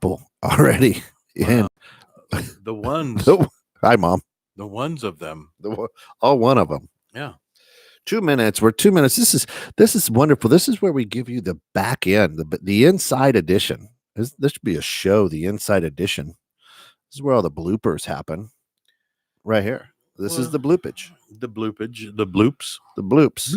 couple already. Wow. The ones. Hi, Mom. The ones of them. All one of them. Yeah. 2 minutes. We're 2 minutes. This is wonderful. This is where we give you the back end, the inside edition. This should be a show. The inside edition. This is where all the bloopers happen. Right here. This is the bloopage. The bloopage. The bloops. The bloops.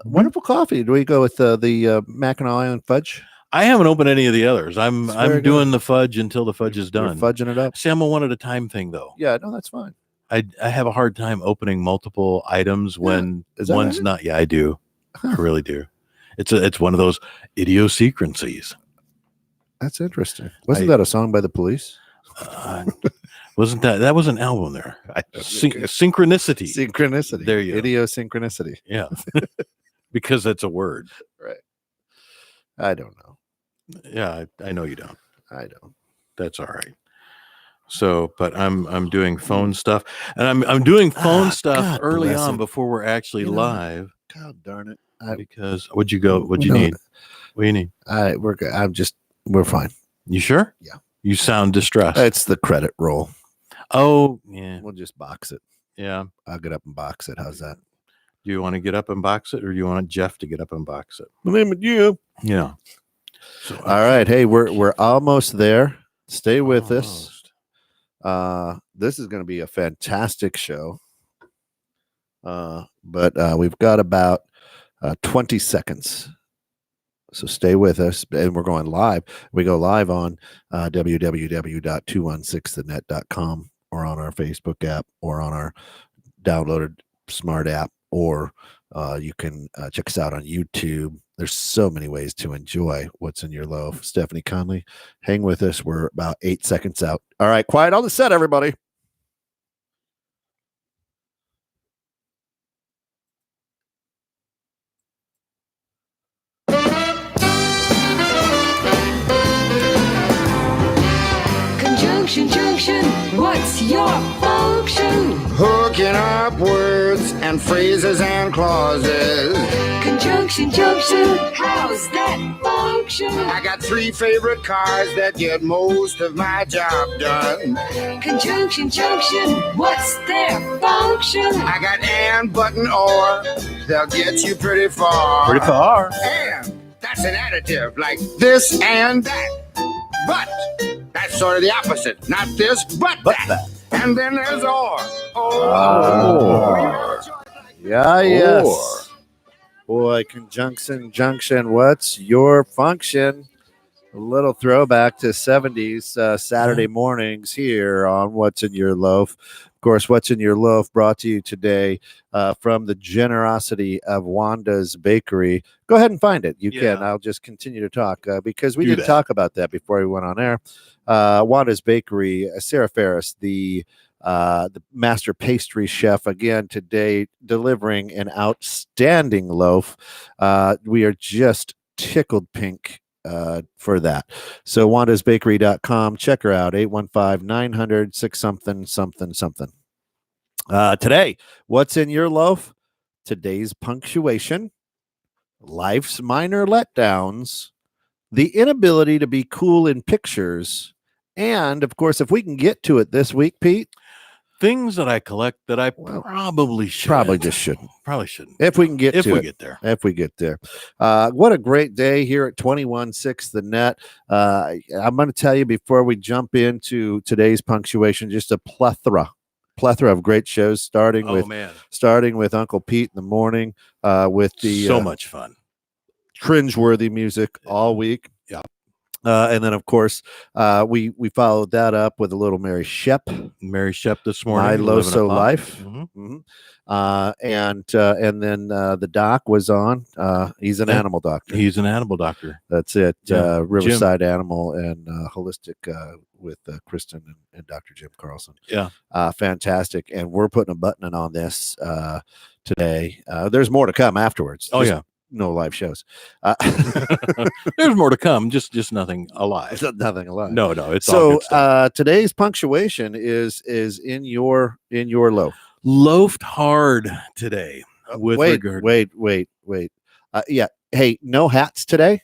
Wonderful coffee. Do we go with the Mackinac Island fudge? I haven't opened any of the others. I'm doing the fudge until the fudge is done. You're fudging it up. See, I'm a one at a time thing, though. Yeah, no, that's fine. I have a hard time opening multiple items when one's right? not. Yeah, I do. I really do. It's one of those idiosyncrasies. That's interesting. Wasn't that a song by the Police? Wasn't that was an album there? Synchronicity. Synchronicity. There you go. Idiosynchronicity. Yeah. Because that's a word. Right. I don't know. Yeah, I know you don't. I don't. That's all right. So, but I'm doing phone stuff, and I'm doing phone stuff God early on before we're actually live. God darn it! Because what'd you need? What do you need? We're good. We're fine. You sure? Yeah. You sound distressed. It's the credit roll. Oh yeah. We'll just box it. Yeah. I'll get up and box it. How's that? Do you want to get up and box it, or do you want Jeff to get up and box it? Name it you. Yeah. So, all right. Hey, we're almost there. Stay with us. This is going to be a fantastic show. But we've got about 20 seconds. So stay with us. And we're going live. We go live on www.216thenet.com or on our Facebook app or on our downloaded smart app, or you can check us out on YouTube. There's so many ways to enjoy What's in Your Loaf. Stephanie Conley, hang with us. We're about 8 seconds out. All right, quiet on the set, everybody. Junction, what's your function? Hooking up words and phrases and clauses. Conjunction, how's that function? I got 3 favorite cars that get most of my job done. Conjunction, what's their function? I got and, but, and, or. They'll get you pretty far. Pretty far. And that's an additive like this and that. But that's sort of the opposite. Not this, but that. And then there's or. Yeah, yes. Boy, conjunction, junction. What's your function? A little throwback to 70s Saturday mornings here on What's in Your Loaf. Of course, What's in Your Loaf brought to you today from the generosity of Wanda's Bakery. Go ahead and find it. You can. I'll just continue to talk because we didn't talk about that before we went on air. Wanda's Bakery, Sarah Ferris, the master pastry chef, again today delivering an outstanding loaf. We are just tickled pink for that. So wandasbakery.com. Check her out. 815-900-6-something. Today, what's in your loaf? Today's punctuation, life's minor letdowns, the inability to be cool in pictures, and of course, if we can get to it this week, Pete, things that I collect that I probably shouldn't. Probably just shouldn't. Probably shouldn't. If we can get if to we it. get there. If we get there. What a great day here at 216 The Net. I'm going to tell you before we jump into today's punctuation, just a plethora of great shows, starting with Uncle Pete in the morning, with the so much fun, cringeworthy music all week. Yeah. And then, of course, we followed that up with a little Mary Shep this morning. My Loso Life. Mm-hmm. And then the doc was on. He's an animal doctor. He's an animal doctor. That's it. Yeah. Riverside Animal and Holistic with Kristen and Dr. Jim Carlson. Yeah. Fantastic. And we're putting a button on this today. There's more to come afterwards. Oh, yeah. No live shows. There's more to come. Just nothing alive. Nothing alive. No. It's so. All good stuff. Today's punctuation is in your loaf. Loafed hard today. Wait. Yeah. Hey, no hats today.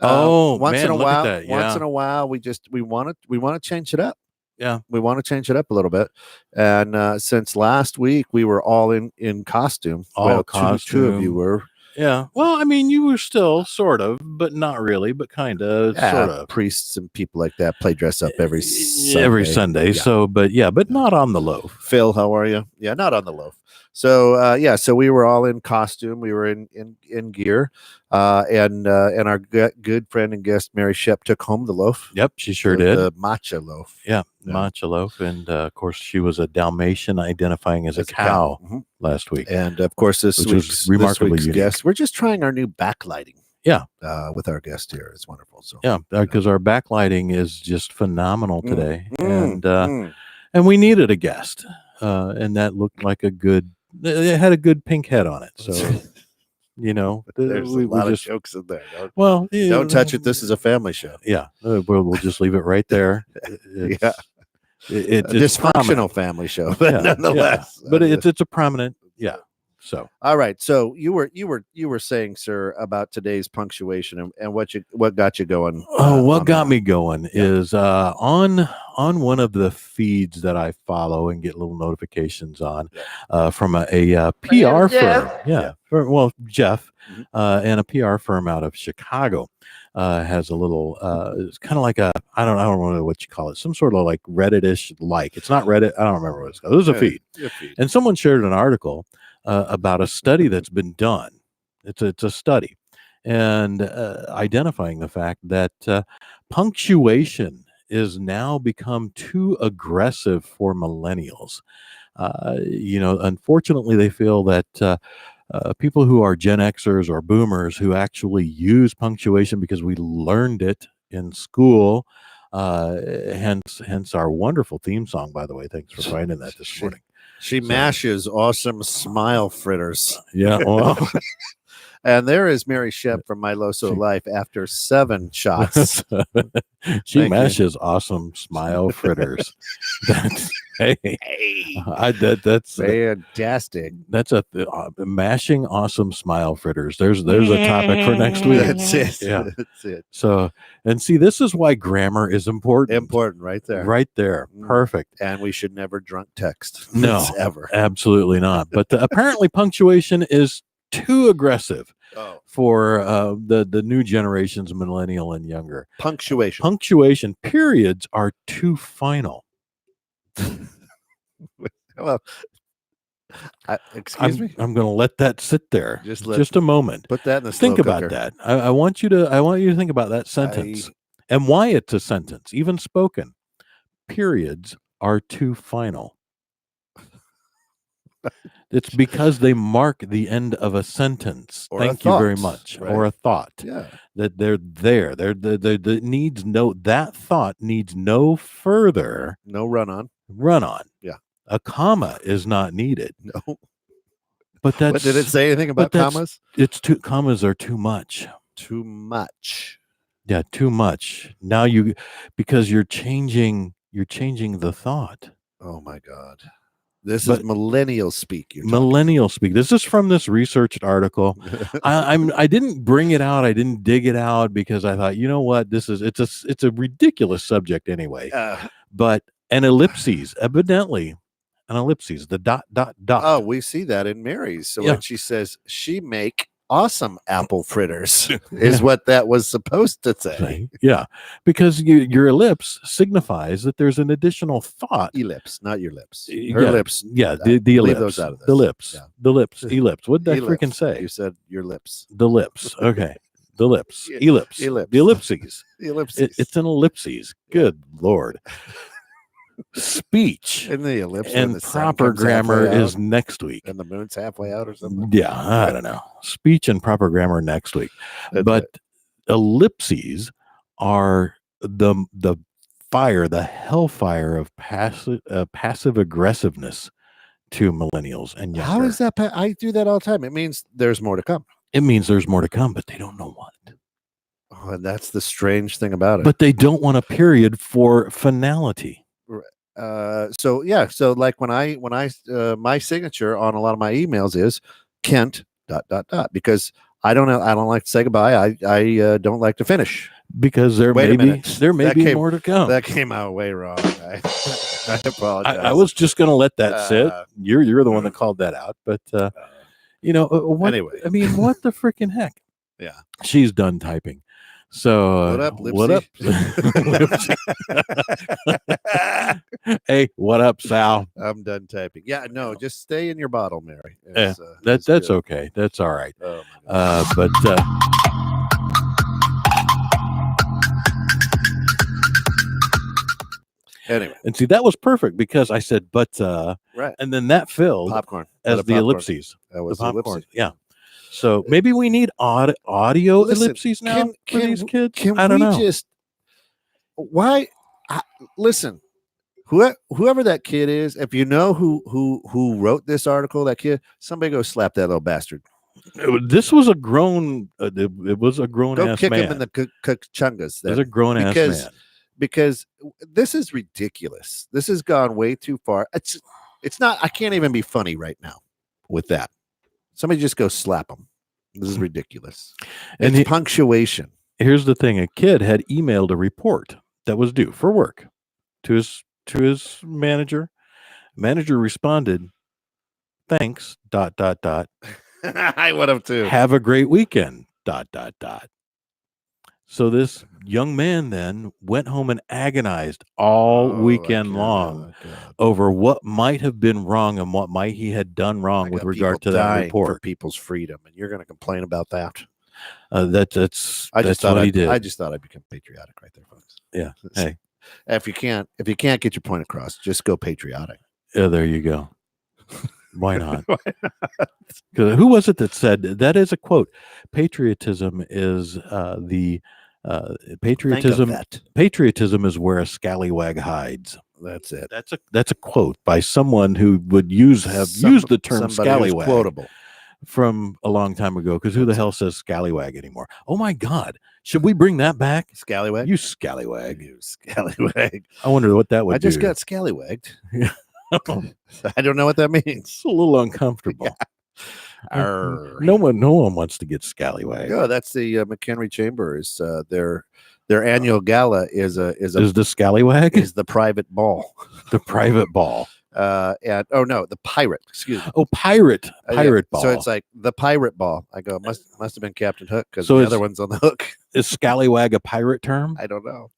Once in a look while, at that. once Yeah. in a while, we want to change it up. Yeah. We want to change it up a little bit. And since last week, we were all in costume. All Two of costume. you were. Yeah. Well, I mean, you were still sort of, but not really, but kind of, sort of. Priests and people like that play dress up every Sunday. Every Sunday. Yeah. So, but not on the loaf. Phil, how are you? Yeah, not on the loaf. So so we were all in costume. We were in gear, and our good friend and guest Mary Shep took home the loaf. Yep, she sure did. The matcha loaf. Yeah, matcha loaf, and of course she was a Dalmatian identifying as a cow last week, and of course this week's remarkably unique. guest. We're just trying our new backlighting. Yeah, with our guest here, it's wonderful. So yeah, because our backlighting is just phenomenal today, and we needed a guest, and that looked like a good. It had a good pink head on it, so there's a lot of jokes in there. Don't touch it. This is a family show. Yeah, we'll just leave it right there. It's a dysfunctional family show, but nonetheless. Yeah. But it's a prominent. Yeah. So all right. So you were saying, sir, about today's punctuation and what got you going. What got me going is on one of the feeds that I follow and get little notifications on from a PR firm. Jeff and a PR firm out of Chicago has a little it's kind of like I don't know what you call it, some sort of like Reddit-ish like. It's not Reddit. I don't remember what it's called. There's a feed. And someone shared an article about a study that's been done. It's a study and identifying the fact that punctuation is now become too aggressive for millennials. Unfortunately, they feel that people who are Gen Xers or boomers who actually use punctuation because we learned it in school, hence our wonderful theme song, by the way. Thanks for finding that this morning. She mashes awesome smile fritters. Yeah. Well. And there is Mary Shep from My Loso Life after 7 shots. She mashes awesome smile fritters. That's fantastic. That's mashing awesome smile fritters. There's a topic for next week. That's it. Yeah, that's it. So, and see, this is why grammar is important. Important, right there. Right there. Perfect. And we should never drunk text. No, ever. Absolutely not. But apparently, punctuation is too aggressive for the new generations, millennial and younger. Punctuation periods are too final. Well, excuse me. I'm going to let that sit there just a moment. Put that in the think slow about cooker. that. I want you to think about that sentence and why it's a sentence, even spoken. Periods are too final. It's because they mark the end of a sentence. Thank you very much. Right? Or a thought. Yeah. That they're there. That thought needs no further. No run on. Yeah. A comma is not needed. No. But did it say anything about commas? Commas are too much. Too much. Yeah, too much. Now because you're changing the thought. Oh my God. This is millennial speak. Millennial speak. This is from this researched article. I didn't bring it out. I didn't dig it out because I thought, you know what, it's a ridiculous subject anyway. But an ellipses, evidently, an ellipses, the ... Oh, we see that in Mary's. So when she says she make awesome apple fritters is what that was supposed to say. Yeah, because your ellipse signifies that there's an additional thought. Ellipse, not your lips. Her lips. Yeah, the ellipse. Leave those out of this. The lips. Yeah. The lips. Ellipse. What did I freaking say? You said your lips. The lips. Okay. The lips. Ellipse. Ellipse. The ellipses. The ellipses. It's an ellipses. Good Lord. Speech and the ellipse and proper grammar is next week, and the moon's halfway out or something. Yeah, I don't know. Speech and proper grammar next week. But ellipses are the fire, the hellfire of passive aggressiveness to millennials and younger. How is that? I do that all the time. It means there's more to come. It means there's more to come, but they don't know what. Oh, and that's the strange thing about it. But they don't want a period for finality. So like when I my signature on a lot of my emails is Kent ... because I don't know. I don't like to say goodbye. I don't like to finish. Because there Wait a may minute. be That came- more to come. That came out way wrong. I apologize. I was just going to let that sit. Uh, You're the one that called that out, but what? Anyway. I mean, what the freaking heck? Yeah. She's done typing. So What up, what up? Hey, what up, Sal? I'm done typing. Yeah, no, just stay in your bottle, Mary. Yeah, that's good. okay. That's all right. Oh, my God. But Anyway, and see, that was perfect because I said, but right. and then that filled Popcorn. as What a the popcorn. ellipses. That The was the popcorn. ellipsis. Yeah. So maybe we need audio Listen, ellipses now for these kids. Can I don't we know. just listen? Whoever that kid is, if you know who wrote this article, that kid, somebody go slap that little bastard. This was a grown. It was a grown Go ass kick man. him in the chungas. It was a grown ass man. Because this is ridiculous. This has gone way too far. It's not. I can't even be funny right now with that. Somebody just go slap him. This is ridiculous. And It's punctuation. Here's the thing: a kid had emailed a report that was due for work to his manager. Manager responded, "Thanks. ... I would have too. Have a great weekend. ... So this young man then went home and agonized all weekend long over what might have been wrong and what might he had done wrong with regard to that report. For people's freedom, and you're going to complain about that. That's That's what he did. I just thought I'd become patriotic right there, folks. Yeah. Hey, if you can't get your point across, just go patriotic. yeah, there you go. Why not? 'Cause who was it that said that is a quote? Patriotism is patriotism. Patriotism is where a scallywag hides. That's it. That's a quote by someone who would used the term scallywag. Quotable from a long time ago. Because who the hell says scallywag anymore? Oh my God! Should we bring that back? Scallywag. You scallywag. You scallywag. I wonder what that would. I just do. got scallywagged. I don't know what that means. It's a little uncomfortable. No one wants to get scallywag. Yeah, that's the McHenry Chamber. Is their annual gala is the scallywag is the private ball. The private ball. And the pirate. Excuse me. Oh, pirate ball. So it's like the pirate ball. I go must have been Captain Hook because So the it's- other one's on the hook. Is scallywag a pirate term? I don't know.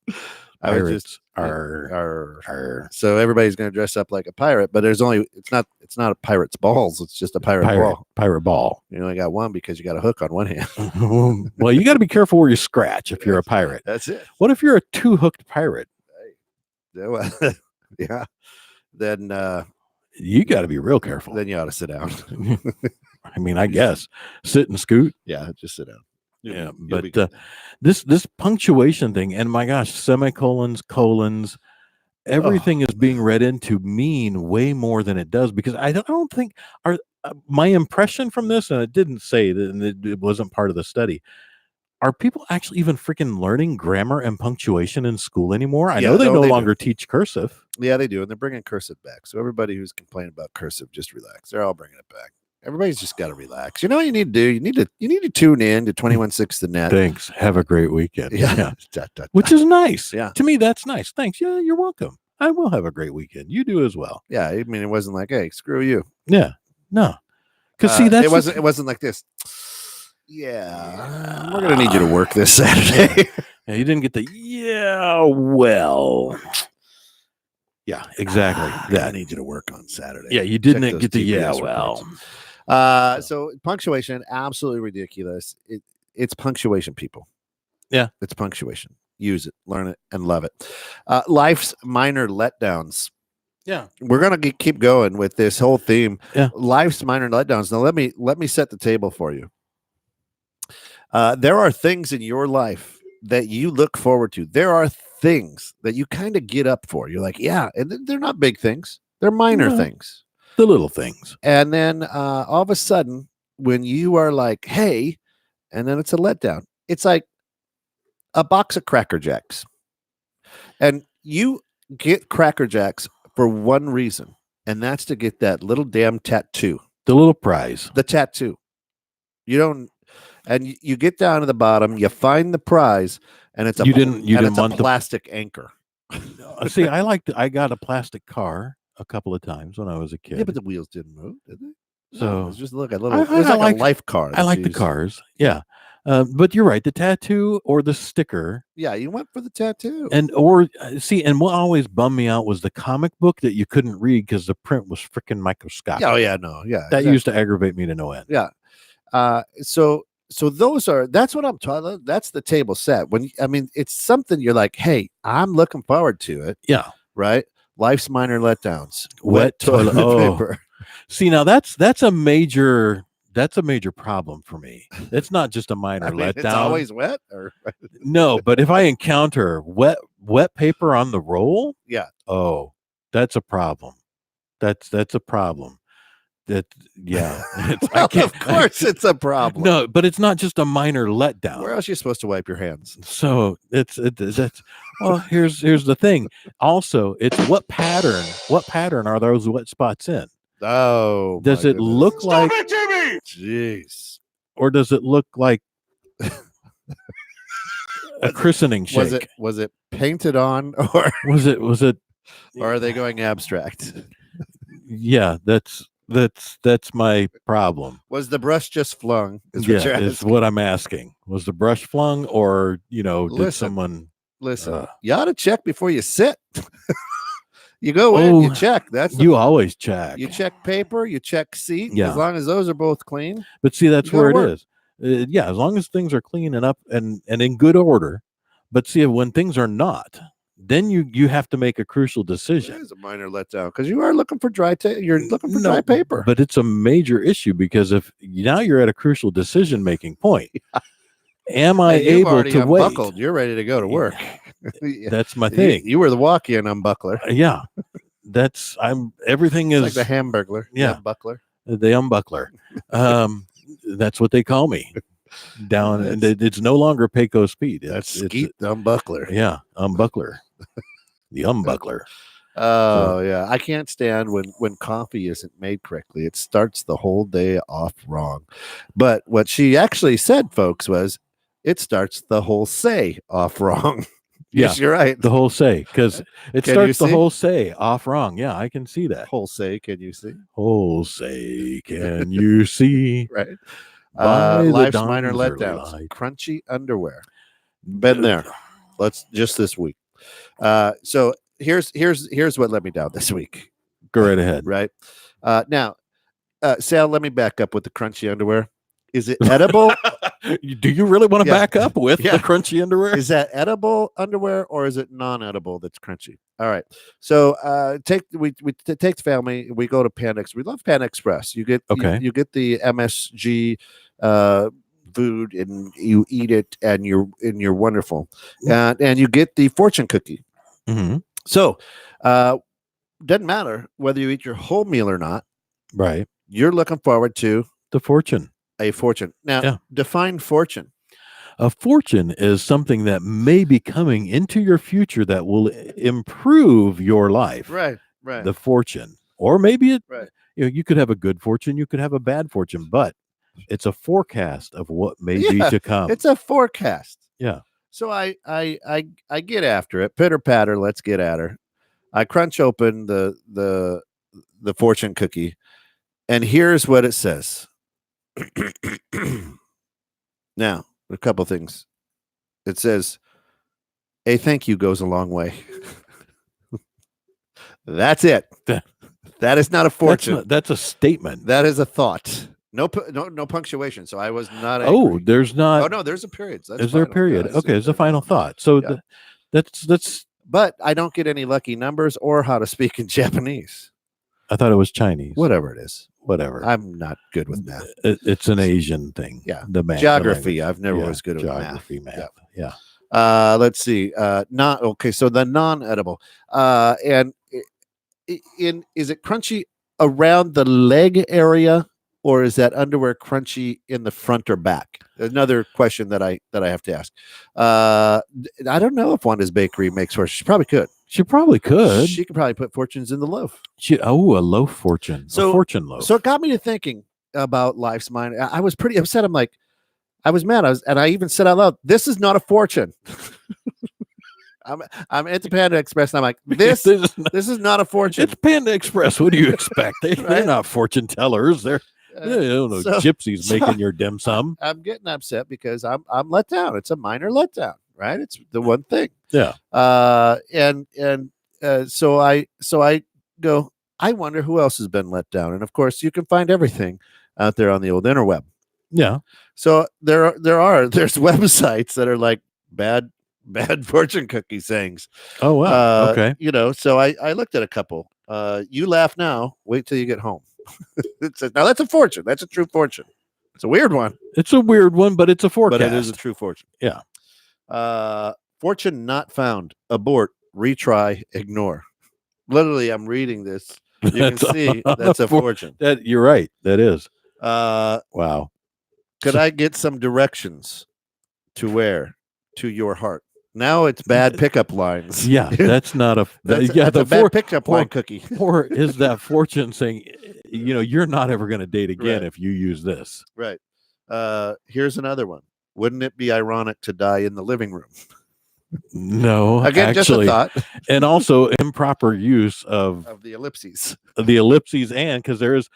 Pirates are so everybody's going to dress up like a pirate, but it's not a pirate's balls. It's just a pirate ball. Pirate ball. You only got one because you got a hook on one hand. Well, you got to be careful where you scratch if you're a pirate. That's it. What if you're a two-hooked pirate? Yeah. Then you got to be real careful. Then you ought to sit down. I mean, I guess sit and scoot. Yeah, just sit down. Yeah, but this punctuation thing, and my gosh, semicolons, colons, everything is being read into mean way more than it does, because I don't think my impression from this, and it didn't say that, and it wasn't part of the study. Are people actually even freaking learning grammar and punctuation in school anymore? I know they no longer teach cursive. Yeah, they do, and they're bringing cursive back. So everybody who's complaining about cursive, just relax. They're all bringing it back. Everybody's just got to relax. You know what you need to do? You need to tune in to 21.6 The Net. Thanks. Have a great weekend. Yeah. Which is nice. Yeah. To me, that's nice. Thanks. Yeah, you're welcome. I will have a great weekend. You do as well. Yeah. I mean, it wasn't like, hey, screw you. Yeah. No. Because see, that's it wasn't like this. Yeah. We're gonna need you to work this Saturday. Yeah, you didn't get the well. Yeah, exactly. I need you to work on Saturday. Yeah, you didn't get the well. So punctuation, absolutely ridiculous. It's punctuation, people. Yeah, it's punctuation. Use it, learn it, and love it. Life's minor letdowns. Yeah, we're gonna keep going with this whole theme. Yeah, life's minor letdowns. Now let me set the table for you. There are things in your life that you look forward to. There are things that you kind of get up for. You're like, yeah, and they're not big things. They're minor things. The little things. And then all of a sudden, when you are like, hey, and then it's a letdown. It's like a box of Cracker Jacks. And you get Cracker Jacks for one reason, and that's to get that little damn tattoo. The little prize. The tattoo. You don't, and you get down to the bottom, you find the prize, and it's a You didn't want the plastic anchor. See, I got a plastic car a couple of times when I was a kid. Yeah, but the wheels didn't move, did they? So No, it was just look a little. I It was like like- a life car. I like the that's used. cars. Yeah. But you're right. The tattoo or the sticker, Yeah, you went for the tattoo. and see, and what always bummed me out was the comic book that you couldn't read because the print was freaking microscopic. Oh yeah, no, yeah. That exactly. used to aggravate me to no end. Yeah. So that's what I'm talking. That's the table set. It's something you're like, hey, I'm looking forward to it. Yeah. Right. Life's minor letdowns. Wet toilet- oh. paper. See, now that's a major problem for me. It's not just a minor letdown. It's always wet. Or No, but if I encounter wet paper on the roll, yeah. oh, that's a problem. That's a problem. Yeah. Well, of course it's a problem. No, but it's not just a minor letdown. Where else are you supposed to wipe your hands? So that's well, here's the thing. Also, it's what pattern are those wet spots in? Oh, Does my it goodness. look like, Jeez. or does it look like a christening shake? Was it painted on, or Was it or are they going abstract? Yeah, that's my problem. Was the brush just flung? Yeah, is what I'm asking. Was the brush flung, or did Listen, someone Listen, you ought to check before you sit. You go in, you check. That's you always check. You check paper, you check seat. Yeah. As long as those are both clean. But see, that's you where gotta it is. Yeah, as long as things are clean and up and in good order. But see, when things are not, then you have to make a crucial It decision. is a minor letdown because you are looking for you're looking for dry paper. But it's a major issue because if now you're at a crucial decision making point. Am I Hey, you've able already to wait? unbuckled. You're ready to go to work. Yeah. That's my thing. You were the walk-in unbuckler. Yeah. Everything It's is like the hamburglar. Yeah. Buckler. the unbuckler. That's what they call me. Down, and it's no longer Payco Speed. That's It's Skeet the unbuckler. yeah, unbuckler. The unbuckler. Oh yeah, I can't stand when coffee isn't made correctly. It starts the whole day off wrong. But what she actually said, folks, was it starts the whole say off wrong. Yes, you're right. The whole say, because it Can starts you the see? whole say off wrong. Yeah, I can see that. Whole say, can you see? Whole say, can you see? Right. By the Life's minor dawn's early letdowns. light. Crunchy underwear. Been there. Let's just this week. So here's what let me down this week. Go right ahead. Right. Now, Sal, let me back up with the crunchy underwear. Is it edible? Do you really want to Yeah. back up with Yeah. the crunchy underwear? Is that edible underwear or is it non-edible that's crunchy? All right. So take the family. We go to Panda Express. We love Panda Express. You get you get the MSG food and you eat it and you're wonderful. And you get the fortune cookie. Mm-hmm. So doesn't matter whether you eat your whole meal or not. Right. You're looking forward to The fortune. a fortune. Now, Yeah. define fortune. A fortune is something that may be coming into your future that will improve your life. Right. The fortune, or maybe it. Right. You could have a good fortune, you could have a bad fortune, but it's a forecast of what may be Yeah, to come. It's a forecast. Yeah. So I get after it. Pitter patter, let's get at her. I crunch open the fortune cookie, and here's what it says. Now, a couple things. It says, "A thank you goes a long way." That's it. That is not a fortune. That's a statement. That is a thought. No punctuation. So I was not. Oh, angry. there's not. Oh no, there's a period. So that's is there a final. period? Yeah, Okay, it's a final thought. So Yeah. that's. But I don't get any lucky numbers or how to speak in Japanese. I thought it was Chinese. Whatever it is. Whatever. I'm not good with math. It's an Asian thing. Yeah. The math. the Geography. language. I've never Yeah, was good at geography, math. math. Yeah. Let's see. Not okay. So the non-edible. And is it crunchy around the leg area, or is that underwear crunchy in the front or back? Another question that I have to ask. I don't know if Wanda's Bakery makes fortunes. She probably could. She probably could. She could probably put fortunes in the loaf. A loaf fortune. So- a fortune loaf. So it got me to thinking about life's mine. I was pretty upset. I'm like, I was mad. And I even said out loud, "This is not a fortune." I'm at the Panda Express, and I'm like, this is not a fortune. It's Panda Express. What do you expect? They're Right? not fortune tellers. They don't know gypsies making your dim sum. I'm getting upset because I'm let down. It's a minor letdown, right? It's the one thing. Yeah. So I go, I wonder who else has been let down. And of course, you can find everything out there on the old interweb. Yeah. So there's websites that are like bad fortune cookie sayings. Oh wow. Okay. So I looked at a couple. You laugh now, wait till you get home. Now that's a fortune. That's a true fortune. It's a weird one. It's a weird one, but it's a forecast. But it is a true fortune. Yeah. Fortune not found. Abort. Retry. Ignore. Literally, I'm reading this. You can see that's a fortune. That you're right. That is. Wow. Could I get some directions to where? To your heart. Now it's bad pickup lines. Yeah, that's not a. That's a bad pickup line cookie. Or is that fortune saying, you're not ever going to date again Right. if you use this? Right. Here's another one. Wouldn't it be ironic to die in the living room? No, Again, actually, just a thought. And also improper use of the ellipses. The ellipses, and because there's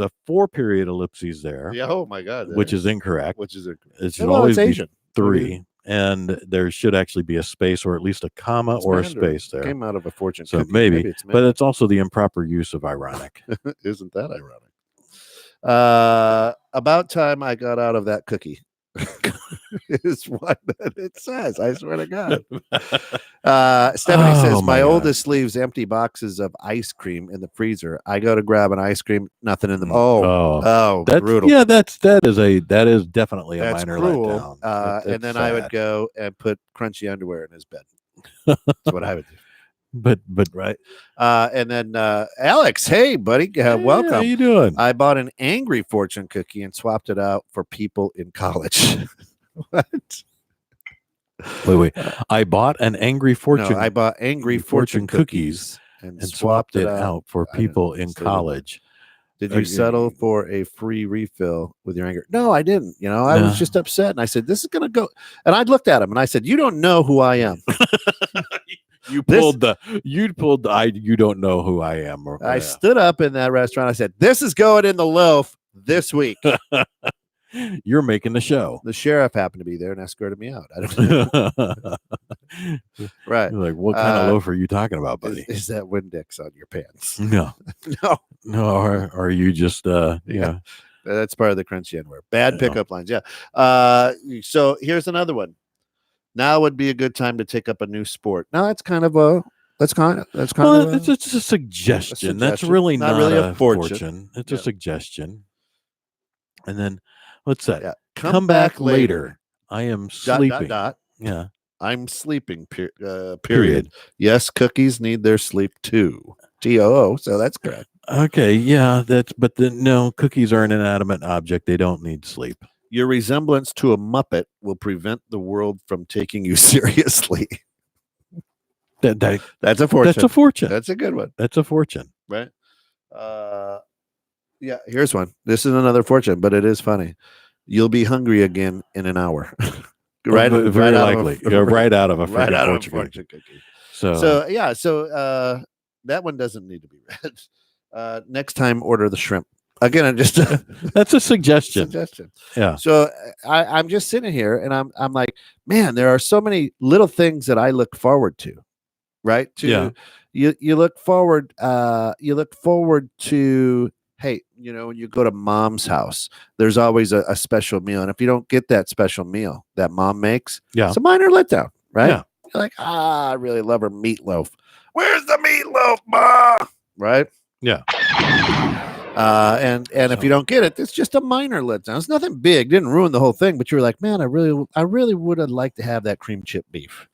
a 4-period ellipses there. Yeah. Oh my God. Which is incorrect. It should Well, always it's be Asian. 3. And there should actually be a space or at least a comma or a space there. Came out of a fortune. So cookie. maybe it's but it's also the improper use of ironic. Isn't that ironic? About time I got out of that cookie. Is what it says. I swear to God. Stephanie says my oldest leaves empty boxes of ice cream in the freezer. I go to grab an ice cream, nothing in them. That's brutal. Yeah, that is definitely a minor cruel. letdown. And then I would go and put crunchy underwear in his bed. That's what I would do. But right. And then Alex, hey buddy, welcome. How you doing? I bought an angry fortune cookie and swapped it out for people in college. What? Wait. I bought an angry fortune. No, I bought angry fortune cookies and swapped it out for people in college. Did you settle for a free refill with your anger? No, I didn't. I was just upset, and I said, "This is gonna go." And I looked at him and I said, "You don't know who I am." You pulled the you don't know who I am. I stood up in that restaurant. I said, "This is going in the loaf this week." You're making the show. The sheriff happened to be there and escorted me out. I don't know. Right. You're like, what kind of loaf are you talking about, buddy? Is that Windex on your pants? No. No. Are you just yeah. That's part of the crunchy underwear. Bad pickup lines. Yeah. So here's another one. Now would be a good time to take up a new sport. Now it's kind of it's a suggestion. That's really not really a fortune. It's a suggestion. And then what's that? Yeah. Come back later. I am sleeping. Yeah. I'm sleeping. Period. Yes, cookies need their sleep too. TOO. So that's correct. Okay. Yeah. But no, cookies are an inanimate object. They don't need sleep. Your resemblance to a Muppet will prevent the world from taking you seriously. That's a fortune. That's a fortune. That's a good one. That's a fortune. Right. Yeah, here's one. This is another fortune, but it is funny. You'll be hungry again in an hour. Very likely. Right out of a fortune cookie. So that one doesn't need to be read. Next time, order the shrimp. Again, that's a suggestion. Yeah. So I'm just sitting here and I'm like, man, there are so many little things that I look forward to. Right. You look forward to, hey, when you go to mom's house, there's always a special meal. And if you don't get that special meal that mom makes, it's a minor letdown, right? Yeah. You're like, I really love her meatloaf. Where's the meatloaf, Ma? Right? Yeah. And if you don't get it, it's just a minor letdown. It's nothing big. Didn't ruin the whole thing, but you were like, man, I really would have liked to have that cream chip beef.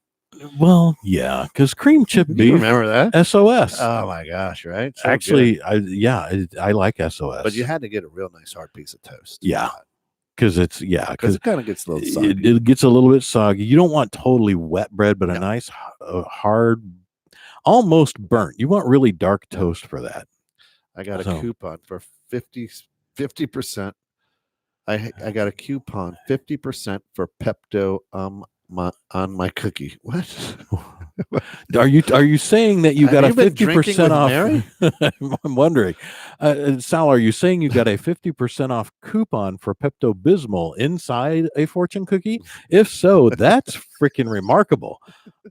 Well, yeah, because cream chip beef. Remember that? SOS. Oh my gosh, right? So actually, good. I like SOS. But you had to get a real nice hard piece of toast. Yeah. Because it kind of gets a little soggy. It gets a little bit soggy. You don't want totally wet bread, but a nice hard, almost burnt. You want really dark toast for that. I got a coupon for 50% I got a coupon 50% for Pepto on my cookie. What? Are you saying that you Have got you a been drinking 50% with off? Mary? I'm wondering, Sal, are you saying you got a 50% off coupon for Pepto Bismol inside a fortune cookie? If so, that's freaking remarkable.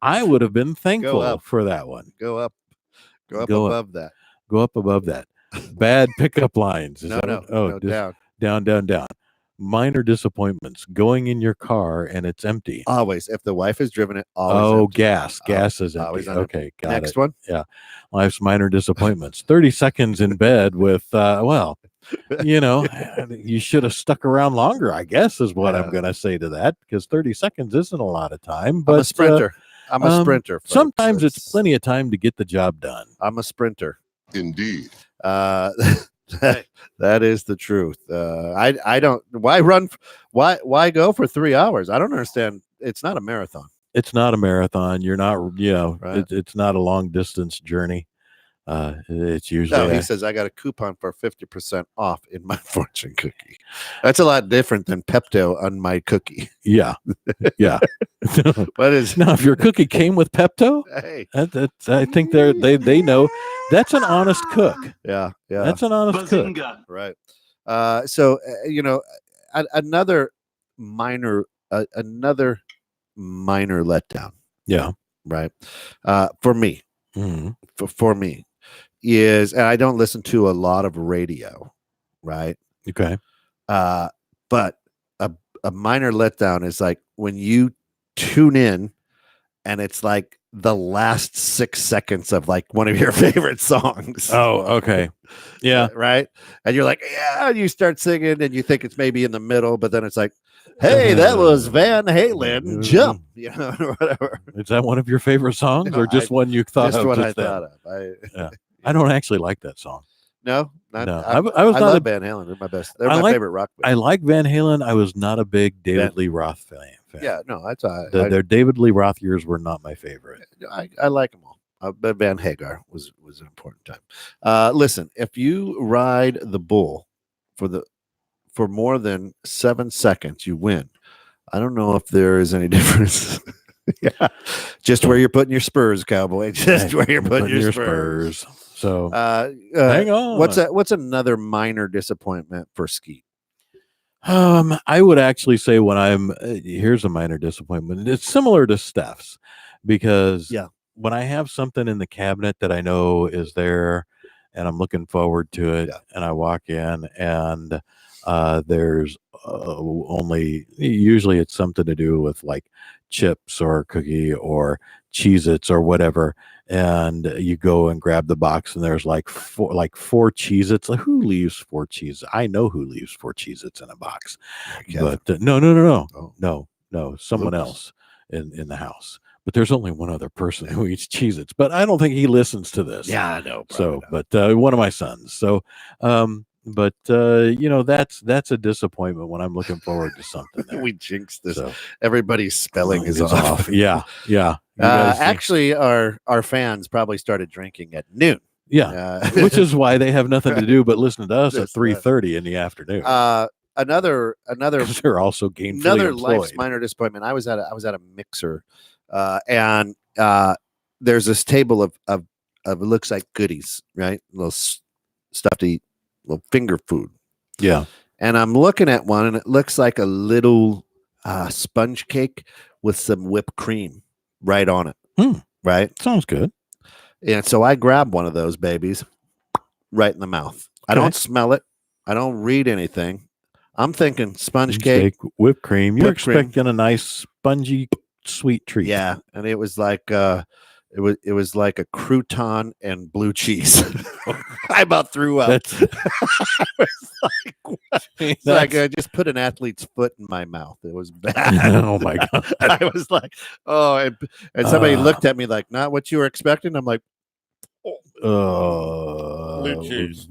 I would have been thankful up. for that one. Go up Go up. above that. Go up above that. Bad pickup lines. Is No, that no, what- oh, no, just down. down. Minor disappointments. Going in your car and it's empty. Always. If the wife has driven it, always. Oh, empty. gas. Gas is always empty. Okay, got Next it. one. Yeah. Life's minor disappointments. 30 seconds in bed with, you should have stuck around longer, I guess, is what I'm going to say to that, because 30 seconds isn't a lot of time. But I'm a sprinter. I'm a sprinter. Folks. Sometimes it's plenty of time to get the job done. I'm a sprinter. Indeed. That is the truth. I don't. Why run? Why go for 3 hours? I don't understand. It's not a marathon. It's not a marathon. You're not. Right. It's not a long distance journey. It's usually. No, he says I got a coupon for 50% off in my fortune cookie. That's a lot different than Pepto on my cookie. Yeah. What is Now, if your cookie came with Pepto, Hey, I think they know that's an honest cook. yeah, That's an honest cook. right. Another minor letdown, Yeah. right? For me, Mhm. for me is, and I don't listen to a lot of radio, right? Okay. But a minor letdown is like when you tune in and it's like the last 6 seconds of like one of your favorite songs. Oh, okay. Yeah. Right. And you're like, yeah, you start singing and you think it's maybe in the middle, but then it's like, hey, that was Van Halen, Jump, or whatever. Is that one of your favorite songs, No, or just one you thought Just of? what I just then? thought of. I don't actually like that song. No. No. I was I not love Van Halen. They're my best. They're I my like- favorite rock band. I like Van Halen. I was not a big David Lee Roth fan. Yeah, no, that's Their David Lee Roth years were not my favorite. I like them all. But Van Hagar was an important time. Listen, if you ride the bull for more than 7 seconds, you win. I don't know if there is any difference. Yeah, just where you're putting your spurs, cowboy. Just where you're putting your spurs. So hang on. What's another minor disappointment for Skeet? I would actually say when I'm here's a minor disappointment. It's similar to Steph's, because when I have something in the cabinet that I know is there and I'm looking forward to it, and I walk in and there's usually it's something to do with like chips or cookie or Cheez-Its or whatever, and you go and grab the box and there's like four Cheez-Its. Like, who leaves 4 Cheez-Its? I know who leaves 4 Cheez-Its in a box. But no, someone else in the house. But there's only one other person who eats Cheez-Its, but I don't think he listens to this. Yeah, I know. So, but one of my sons. So, that's a disappointment when I'm looking forward to something. There. We jinxed this. So, everybody's spelling is off. Yeah. Actually, our fans probably started drinking at noon. Yeah, which is why they have nothing to do but listen to us at 3:30 in the afternoon. Another they're also gainfully another employed. life's minor disappointment. I was at a mixer, and there's this table of it looks like goodies, right? Little stuff to eat, little finger food. Yeah. And I'm looking at one, and it looks like a little sponge cake with some whipped cream right on it. Right? Sounds good. And so I grab one of those babies right in the mouth. I don't smell it. I don't read anything. I'm thinking sponge cake, whipped cream. You're whipped cream. expecting a nice spongy sweet treat. Yeah, and it was like it was like a crouton and blue cheese. I about threw up. I was like, what? It's like I just put an athlete's foot in my mouth. It was bad. Oh my god! I was like, oh, and somebody looked at me like, not what you were expecting. I'm like, blue cheese.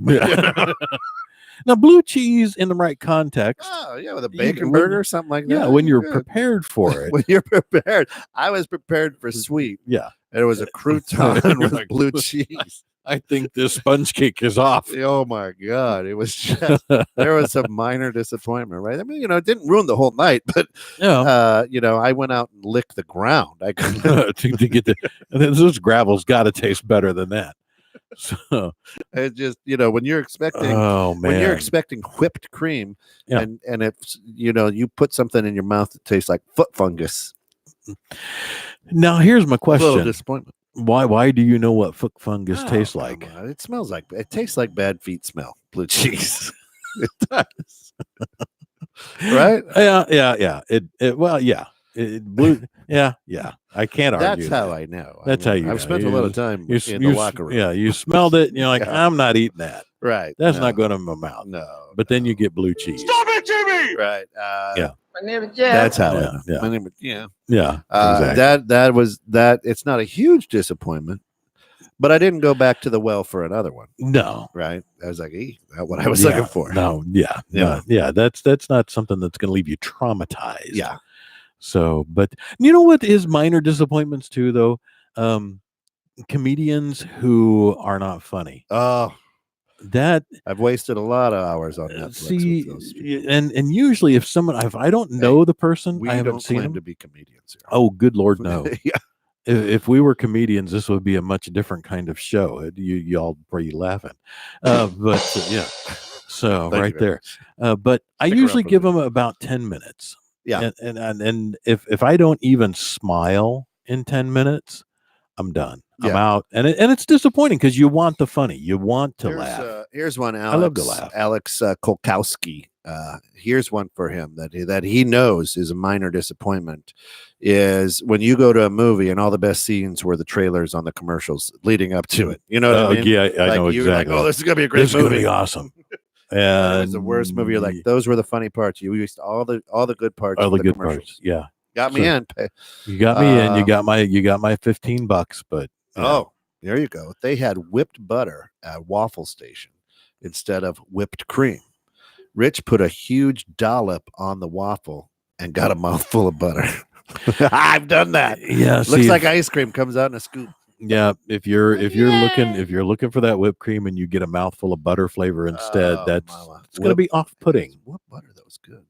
Now, blue cheese in the right context. Oh, yeah, with a bacon burger or something like that. Yeah, when you're prepared for it. When you're prepared. I was prepared for sweet. Yeah. And it was a crouton with blue cheese. I think this sponge cake is off. Oh my God. It was just, there was a minor disappointment, right? I mean, it didn't ruin the whole night, but, Yeah. I went out and licked the ground. I couldn't. to get the, and then those gravel's got to taste better than that. So, It just, when you're expecting, oh man, when you're expecting whipped cream, Yeah. and if, you put something in your mouth that tastes like foot fungus. Now here's my A little question: disappointment. Why do you know what foot fungus Oh, tastes come like? on. It tastes like bad feet smell. Blue cheese. It does. Right? Yeah. Well, yeah. Blue. Yeah. I can't argue. That's how that. I know. That's how you I've know. spent a lot of time You, in the locker room. Yeah, you smelled it. And you're like, Yeah. I'm not eating that. Right. That's No. not going in my mouth. No. But then you get blue cheese. Stop it, Jimmy! Right. Yeah. My name is Jeff. That's how I Yeah, know. yeah. My name is, yeah. Yeah. Exactly. That was that. It's not a huge disappointment, but I didn't go back to the well for another one. No. Right. I was like, that's what I was Yeah, looking for. No. Yeah. Yeah. Yeah. That's not something that's going to leave you traumatized. Yeah. So, but you know what is minor disappointments too, though? Comedians who are not funny. Oh, That I've wasted a lot of hours on Netflix. see, with those people. and usually if I don't know the person, We I haven't don't seen claim them. to be comedians here. Oh, good Lord, no. Yeah. If we were comedians, this would be a much different kind of show. You all be laughing, but yeah. So Thank you right very there. But I Stick usually around for give a them about 10 minutes. Yeah. And if I don't even smile in 10 minutes, I'm done. I'm Yeah. out. And it's disappointing because you want the funny. You want to laugh. Here's one. Alex, I love to laugh. Alex Kolkowski. Here's one for him that he knows is a minor disappointment. Is when you go to a movie and all the best scenes were the trailers on the commercials leading up to it. You know what I mean? Yeah, I Like, know you were exactly. like, oh, this is gonna be a great This is going to movie. be awesome. And And it was the worst movie. You're like, those were the funny parts. You used all the good parts. all for the good commercials. parts. Yeah. Got me So- in. You got me in. You Um, got my $15, but you know. Oh, there you go. They had whipped butter at Waffle Station instead of whipped cream. Rich put a huge dollop on the waffle and got a mouthful of butter. I've done that. Yeah, Looks see, like ice cream comes out in a scoop. yeah. If you're looking for that whipped cream and you get a mouthful of butter flavor instead, Oh, that's mama. it's going to be off-putting. What butter? That was good.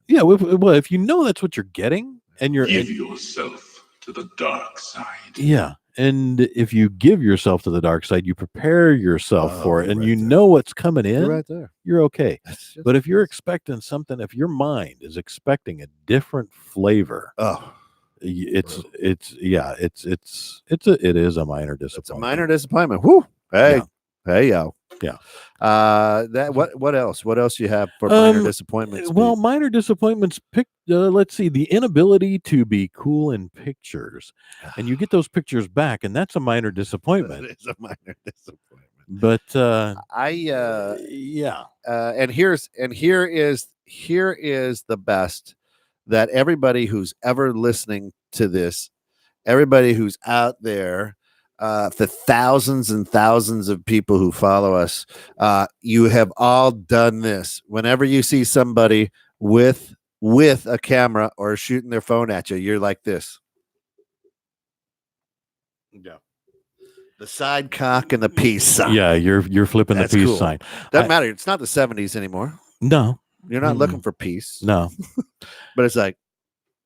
Yeah, well, if you know that's what you're getting, and you're Give yourself to the dark side. yeah, and if you give yourself to the dark side, you prepare yourself Oh, for it, and right you there. know what's coming in. You're right there. You're okay. That's just- But if you're expecting something, if your mind is expecting a different flavor, oh, it is a minor disappointment. it's a minor disappointment. Whoo. Hey, Yeah. hey, yo. Yeah. What else? What else you have for minor Um, disappointments? Well, minor disappointments. Let's see, the inability to be cool in pictures, and you get those pictures back, and that's a minor disappointment. It is a minor disappointment. But Yeah. And here is the best that everybody who's ever listening to this, everybody who's out there, the thousands and thousands of people who follow us, you have all done this. Whenever you see somebody with a camera or shooting their phone at you, you're like this. Yeah. The side cock and the peace sign. Yeah, you're flipping That's the peace cool. sign. Doesn't matter. It's not the 70s anymore. No, You're not Mm-mm. looking for peace. no. But it's like,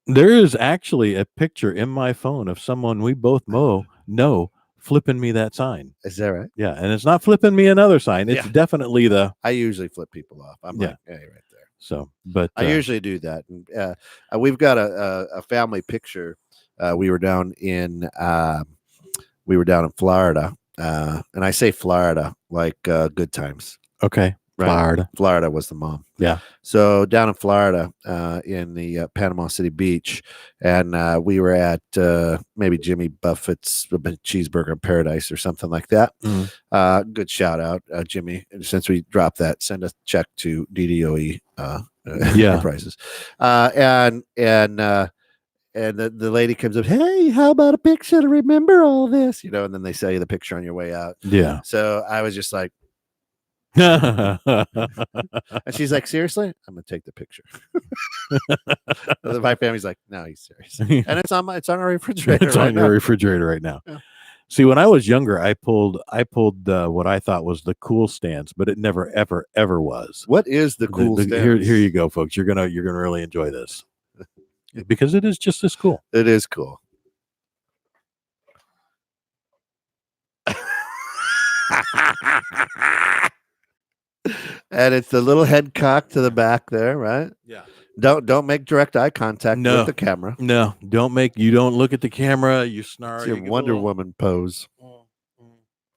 There is actually a picture in my phone of someone we both know flipping me that sign. is that right? Yeah, and it's not flipping me another sign. It's Yeah. definitely the I usually flip people off. I'm Yeah. like, hey, right there. so. But I usually do that. And we've got a family picture. We were down in Florida, and I say Florida like good times. okay. Right. Florida. Florida was the mom. Yeah. So down in Florida, in the Panama City Beach, and we were at maybe Jimmy Buffett's Cheeseburger Paradise or something like that. Mhm. Good shout out, Jimmy. And since we dropped that, send a check to DDOE Yeah. Enterprises. And the lady comes up, hey, how about a picture to remember all this? And then they sell you the picture on your way out. Yeah. So I was just like, yeah. and she's like, seriously? I'm gonna take the picture. My family's like, no, he's serious. And it's on our refrigerator. It's right on your now. refrigerator right now. Yeah. See, when I was younger, I pulled what I thought was the cool stance, but it never ever was. What is the cool stance? Here you go, folks. You're gonna really enjoy this because it is just as cool. It is cool. And it's the little head cock to the back there, right? Yeah. Don't make direct eye contact No. with the camera. No, don't look at the camera. You snarl. It's your you give a Wonder little- Woman pose.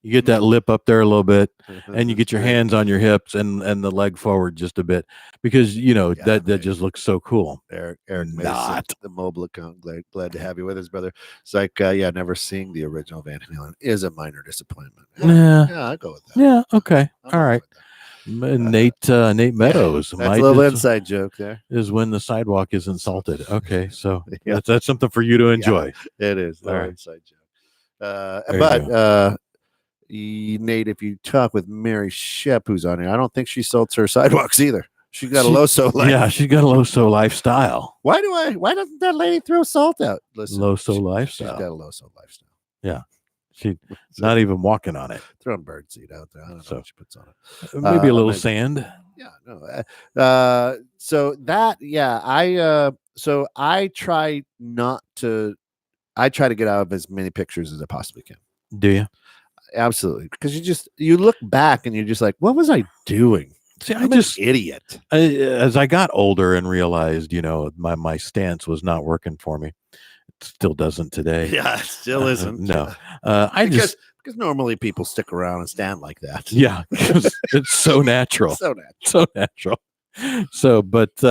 You get that lip up there a little bit, and you get your hands on your hips and the leg forward just a bit because that just looks so cool. Eric Mason, Not. the mobile account. Glad to have you with us, brother. It's like, never seeing the original Van Halen is a minor disappointment. Yeah. Yeah, I go with that. Yeah. Okay. I'm All okay right. with Nate Meadows. that. That's might a little is- inside joke there. is when the sidewalk is insulted. Okay, so Yeah. that's something for you to enjoy. It is a All little right. inside joke. There you But Nate, if you talk with Mary Shep, who's on here, I don't think she sold her sidewalks either. She got a Loso life. Yeah, she's got a Loso lifestyle. Why doesn't that lady throw salt out? Listen, Loso she's lifestyle. got a Loso lifestyle. She's not even walking on it. Throwing birdseed out there. I don't know So- what she puts on it. Maybe a little maybe. sand. Yeah, no. So that, I try not to. I try to get out of as many pictures as I possibly can. Do you? Absolutely, because you look back and you're just like, what was I doing? See, I'm an idiot. as I got older and realized, my stance was not working for me. It still doesn't today. Yeah, it still isn't. No. because normally people stick around and stand like that. Yeah, 'cause it's so natural. So natural. So natural. So, but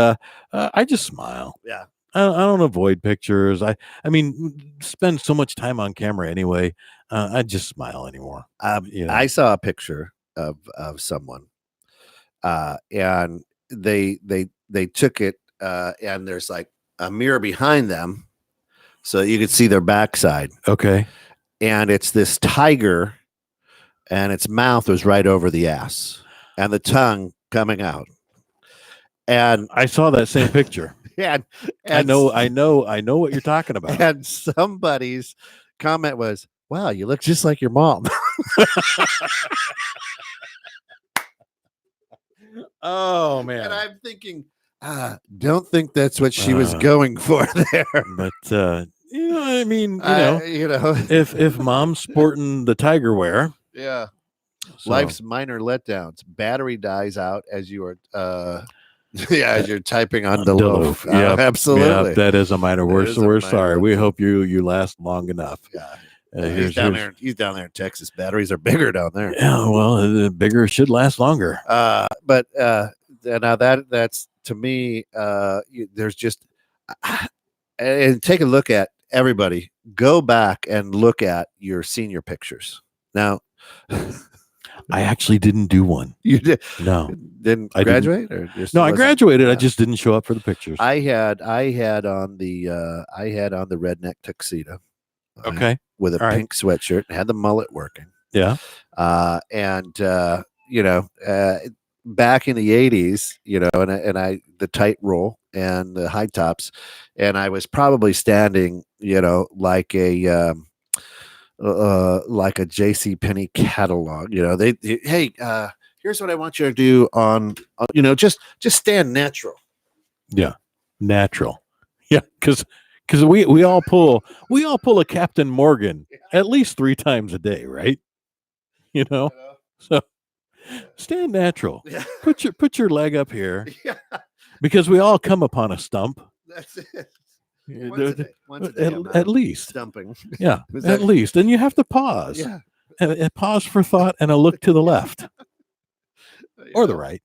I just smile. Yeah. I don't avoid pictures. I mean, spend so much time on camera anyway. I just smile anymore. I saw a picture of someone, and they took it, and there's like a mirror behind them, so you could see their backside, Okay. and it's this tiger, and its mouth was right over the ass, and the tongue coming out, and I saw that same picture. and I know what you're talking about. and somebody's comment was, "Wow, you look just like your mom." Oh man. And I'm thinking, don't think that's what she was going for there. But I mean, know, if mom's sporting the tiger wear, yeah. so- Life's minor letdowns. Battery dies out as you are, as you're typing on the loaf. Yeah, Absolutely. Yeah, that is a minor. That We're is a we're minor sorry. We letdown. hope you last long enough. Yeah. Here's He's down there in Texas. Batteries are bigger down there. Yeah, well, the bigger should last longer. But now that's to me. There's just and take a look at everybody. Go back and look at your senior pictures. Now, I actually didn't do one. you No, didn't I didn't. graduate, or just no, I wasn't- graduated. I yeah. just didn't show up for the pictures. I had on the redneck tuxedo. Okay. With a All right. pink sweatshirt, had the mullet working. Yeah. And back in the 80s, and I the tight roll and the high tops, and I was probably standing, like a J.C. Penney catalog. Hey, here's what I want you to do on just stand natural. Yeah. Natural. Yeah, because we all pull a Captain Morgan at least 3 times a day, right? So stand natural. Yeah. Put your leg up here Yeah, because we all come upon a stump. that's it. Yeah, Once a day. Once a day, I'm At least. stumping. Yeah, Is at that- least. And you have to pause. Yeah. And pause for thought and a look to the left or the right.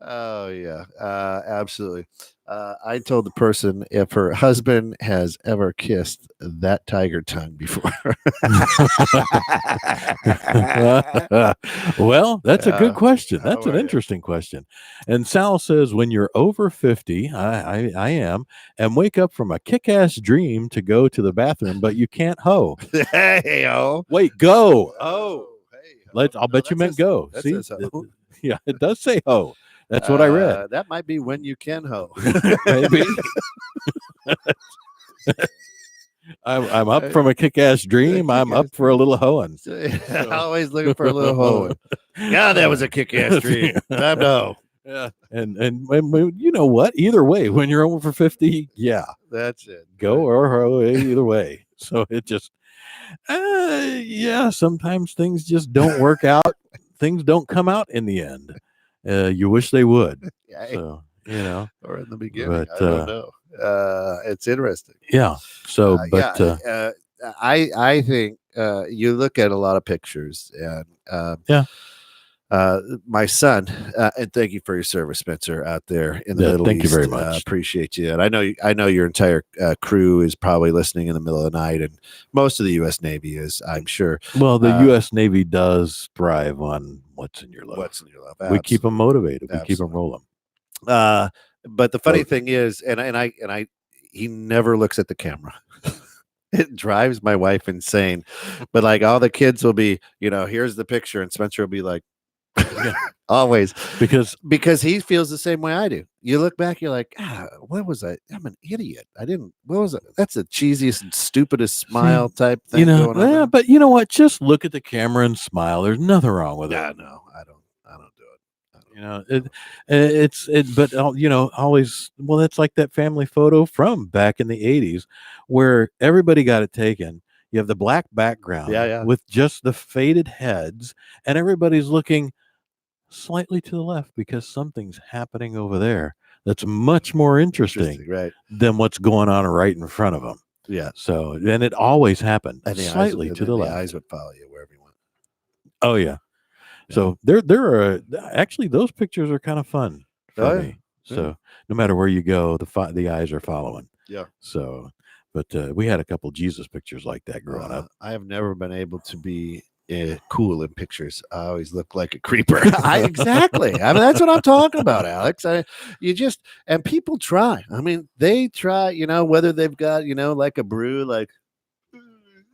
Oh yeah, absolutely. I told the person if her husband has ever kissed that tiger tongue before. Well, that's a good Yeah. question. That's Oh, an yeah. interesting question. And Sal says, when you're over 50, I am, and wake up from a kick-ass dream to go to the bathroom, but you can't hoe. Hey, oh. Wait, go. Hey, I'll bet you meant go. That See? says hoe. Yeah, it does say hoe. That's what I read. That might be when you can hoe. Maybe. I'm up from a kick-ass dream. I'm up for a little hoeing. Always looking for a little hoeing. God, that was a kick-ass dream. Time to hoe. Yeah, and you know what? Either way, when you're over 50, yeah, That's it. go or hoe either way. So it just, yeah, sometimes things just don't work out. Things don't come out in the end. You wish they would. Yeah, So you know, or in the beginning, but, I don't know. It's interesting. yeah. So, but I think you look at a lot of pictures, and yeah. My son, and thank you for your service, Spencer, out there in the Middle thank East. you very much. Appreciate you, and I know your entire crew is probably listening in the middle of the night, and most of the U.S. Navy is, I'm sure. Well, the U.S. Navy does thrive on what's in your loaf. What's in your loaf? We keep them motivated. We Absolutely. keep them rolling. But the funny thing is, he never looks at the camera. It drives my wife insane. But like all the kids will be, here's the picture, and Spencer will be like, always, because he feels the same way I do. You look back, you're like, what was I? I'm an idiot. What was it? That's the cheesiest and stupidest smile type thing. Going on there. But you know what? Just look at the camera and smile. There's nothing wrong with it. No, I don't do it. But always, well, that's like that family photo from back in the 80s where everybody got it taken. You have the black background with just the faded heads, and everybody's looking slightly to the left because something's happening over there that's much more interesting right, than what's going on right in front of them. Yeah. So, and it always happened and slightly to the left. The eyes would follow you wherever you went. Oh, yeah. So there are actually those pictures are kind of fun for me. So no matter where you go, the eyes are following. Yeah. So, but we had a couple Jesus pictures like that growing up. I have never been able to be cool in pictures. I always look like a creeper. Exactly. I mean, that's what I'm talking about, Alex. And people try. I mean, they try. Whether they've got like a brew, like.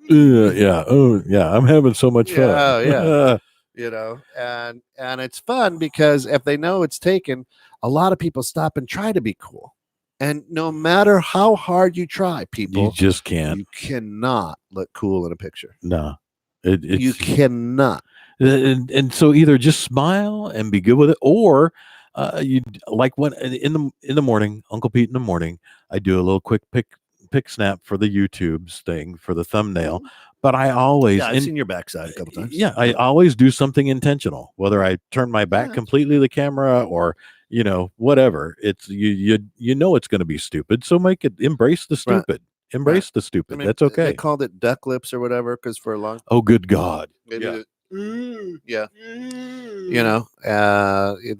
Yeah. Oh, yeah. I'm having so much fun. Oh, yeah. And it's fun because if they know it's taken, a lot of people stop and try to be cool. And no matter how hard you try, people, you just can't. You cannot look cool in a picture. No, you cannot. And so either just smile and be good with it, or you like when in the morning, Uncle Pete in the morning, I do a little quick pick snap for the YouTube's thing for the thumbnail. But I always I've seen your backside a couple times. Yeah, I always do something intentional, whether I turn my back completely to the camera or whatever. It's you it's going to be stupid, so embrace the stupid. Right. Embrace the stupid. That's okay. They called it duck lips or whatever because for a long. Oh, good God! Yeah. The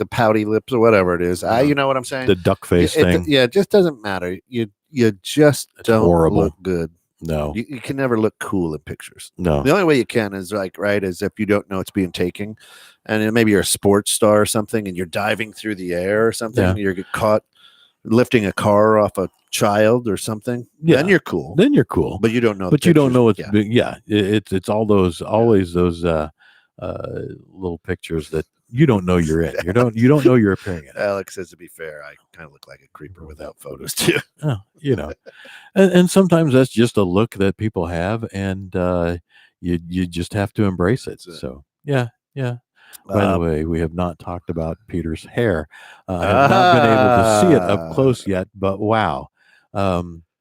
pouty lips or whatever it is. You know what I'm saying? The duck face thing. It just doesn't matter. You just don't look good. No, you can never look cool in pictures. No, the only way you can is is if you don't know it's being taken, and maybe you're a sports star or something, and you're diving through the air or something, and you get caught lifting a car off a child or something. Yeah, then you're cool. But you don't know. But you don't know what's. It's all those always those little pictures that you don't know you're in. You don't know you're appearing in. Alex says, to be fair, I kind of look like a creeper without photos too. And sometimes that's just a look that people have, and you just have to embrace it. So yeah. By the way, we have not talked about Peter's hair. I have not been able to see it up close yet, but wow.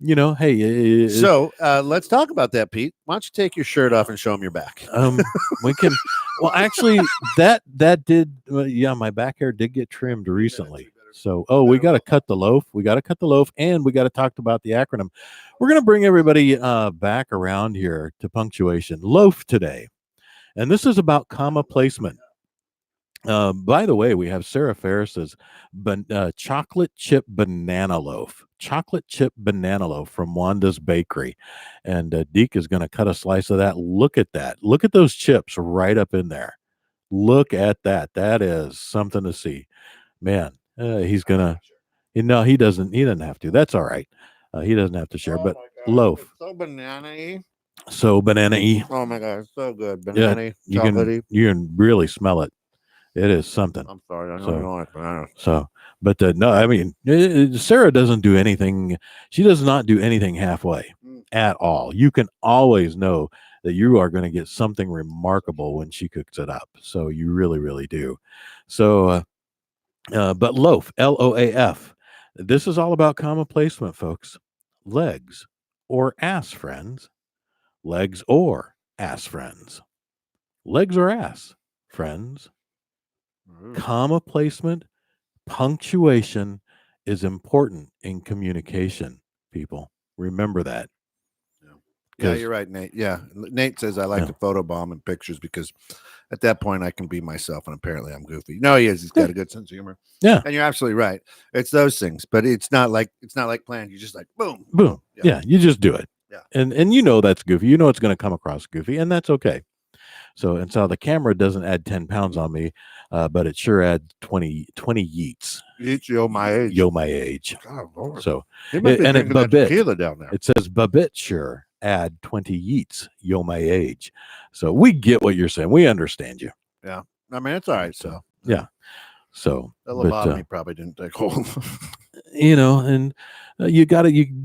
Hey. So let's talk about that, Pete. Why don't you take your shirt off and show them your back? We can. Well, actually, that did. My back hair did get trimmed recently. So, we got to cut the loaf. We got to cut the loaf, and we got to talk about the acronym. We're going to bring everybody back around here to punctuation. Loaf today, and this is about comma placement. By the way, we have Sarah Ferris's chocolate chip banana loaf. Chocolate chip banana loaf from Wanda's Bakery. And Deke is going to cut a slice of that. Look at that. Look at those chips right up in there. Look at that. That is something to see. Man, he's going to. No, he doesn't have to. That's all right. He doesn't have to share. But loaf. So banana-y. So banana-y. Oh, my God. So good. Banana-y. Yeah, you can really smell it. It is something. I'm sorry. I don't like bananas. But no, I mean, Sarah doesn't do anything. She does not do anything halfway. at all. You can always know that you are going to get something remarkable when she cooks it up. So you really, really do. So, but Loaf, Loaf, this is all about comma placement, folks. Legs or ass friends. Legs or ass friends. Legs or ass friends. Comma placement, punctuation is important in communication, people. Remember that. Yeah, 'Cause- you're right, Nate. Yeah, Nate says I like Yeah. to photobomb in pictures because at that point I can be myself, and apparently I'm goofy. No, he is. He's got a good sense of humor. Yeah. And you're absolutely right. It's those things, but it's not like planned. You just like boom, Boom. Yeah, you just do it. Yeah. And you know that's goofy. You know it's going to come across goofy, and that's okay. So the camera doesn't add 10 pounds on me, but it sure adds 20 yeets. Each yo my age. Yo my age. God, Lord. So He must be and it drinking that Babbitt. tequila down there. It says Babbitt sure add 20 yeets. Yo my age. So we get what you're saying. We understand you. I mean, it's all right. So Yeah. So the but, lobotomy probably didn't take hold. you know, and you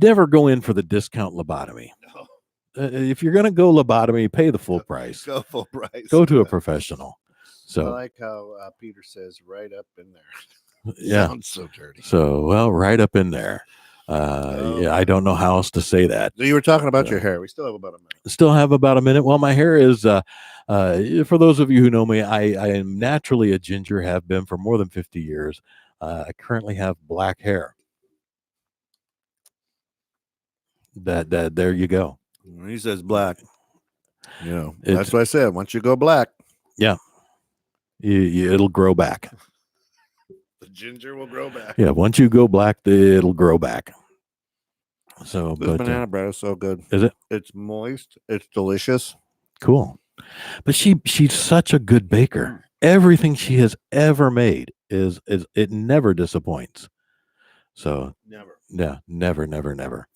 never go in for the discount lobotomy. No. If you're going to go lobotomy, pay the full price. Go full price. Go to a professional. I So like how Peter says right up in there. yeah. Sounds so dirty. So well, right up in there. Yeah, I don't know how else to say that. So you were talking about your hair. We still have about a minute. Still have about a minute. Well, my hair is for those of you who know me, I am naturally a ginger, have been for more than 50 years. I currently have black hair. That there you go. When he says black, you know, It's- that's what I said. Once you go black, It'll grow back. the ginger will grow back. Yeah, once you go black, it'll grow back. So, This but banana bread is so good. is it It's moist. It's delicious. cool? But she's such a good baker. Everything she has ever made is it never disappoints. So Never. yeah, never.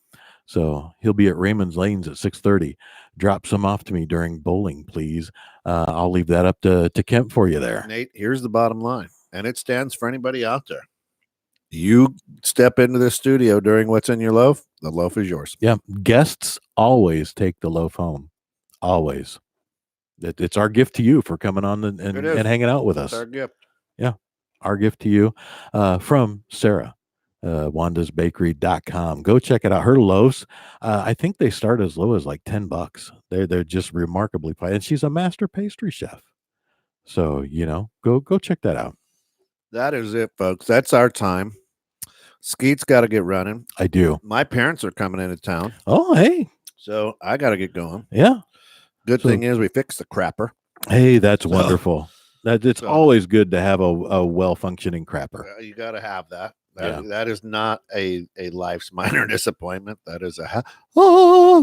So he'll be at Raymond's Lanes at 6:30. Drop some off to me during bowling, please. I'll leave that up to Kemp for you there. Nate, here's the bottom line, and it stands for anybody out there. You step into the studio during What's in Your Loaf, the loaf is yours. Yeah, guests always take the loaf home. Always. It's our gift to you for coming on and It is. hanging out with That's us. our gift. Our gift to you from Sarah, wandasbakery.com. Go check it out. Her loaves, I think they start as low as like $10. They're just remarkably and she's a master pastry chef. So, you know, go check that out. That is it, folks. That's our time. Skeet's got to get running. I do. My parents are coming into town, Oh, hey. so I got to get going. Yeah. Good So- thing is we fixed the crapper. Hey, that's So- wonderful. It's so- always good to have a well-functioning crapper. You got to have that. Yeah. That is not a life's minor disappointment. That is a